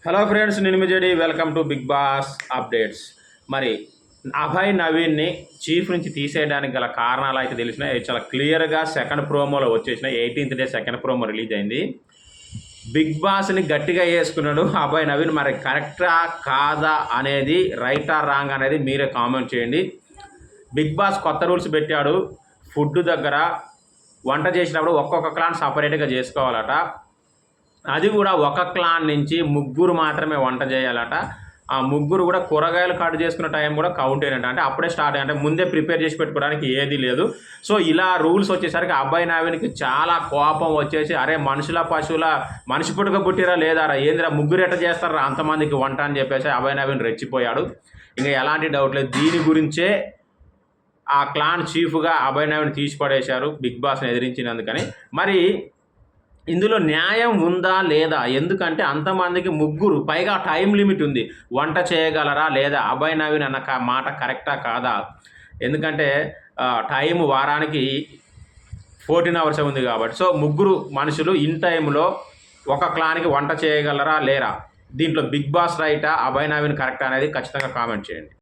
Hello friends, నేను మిజడి. Welcome to Bigg Boss updates. మరి అభయ్ నవీన్ని చీఫ్ నుంచి తీసేయడానికి గల కారణాలు అయితే తెలిసినాయి. చాలా క్లియర్గా సెకండ్ ప్రోమోలో వచ్చేసినాయి. 18th day second promo release అయింది. బిగ్ బాస్ని గట్టిగా వేసుకున్నాడు అభయ్ నవీన్. మరి కరెక్టా కాదా అనేది, రైట్ ఆర్ రాంగ్ అనేది మీరే కామెంట్ చేయండి. బిగ్ బాస్ కొత్త రూల్స్ పెట్టాడు. ఫుడ్ దగ్గర వంట చేసినప్పుడు ఒక్కొక్క క్లాన్ సపరేట్గా చేసుకోవాలట. అది కూడా ఒక క్లాన్ నుంచి ముగ్గురు మాత్రమే వంట చేయాలట. ఆ ముగ్గురు కూడా కూరగాయలు కట్ చేసుకున్న టైం కూడా కౌంట్ అయినట్టు, అంటే అప్పుడే స్టార్ట్ అంటే ముందే ప్రిపేర్ చేసి పెట్టుకోవడానికి ఏది లేదు. సో ఇలా రూల్స్ వచ్చేసరికి అబ్బాయి నవీన్కి చాలా కోపం వచ్చేసి, అరే మనుషుల పశువుల మనిషి పుట్టుక పుట్టిరా లేదారా, ఏందిరా ముగ్గురు ఎట్ట చేస్తారా అంతమందికి వంట అని చెప్పేసి అబ్బాయి నవీన్ రెచ్చిపోయాడు. ఇంకా ఎలాంటి డౌట్ లేదు, దీని గురించే ఆ క్లాన్ చీఫ్గా అబ్బాయి నవీన్ తీసి పడేశారు బిగ్ బాస్ని ఎదిరించినందుకని. మరి ఇందులో న్యాయం ఉందా లేదా? ఎందుకంటే అంతమందికి ముగ్గురు, పైగా టైం లిమిట్ ఉంది. వంట చేయగలరా లేదా? అభయ్ నవీన్ అన్న మాట కరెక్టా కాదా? ఎందుకంటే టైం వారానికి 14 hours ఉంది కాబట్టి. సో ముగ్గురు మనుషులు ఇన్ టైంలో ఒక క్లాన్కి వంట చేయగలరా లేరా? దీంట్లో బిగ్ బాస్ రైటా, అభయ్ నవీన్ కరెక్టా అనేది ఖచ్చితంగా కామెంట్ చేయండి.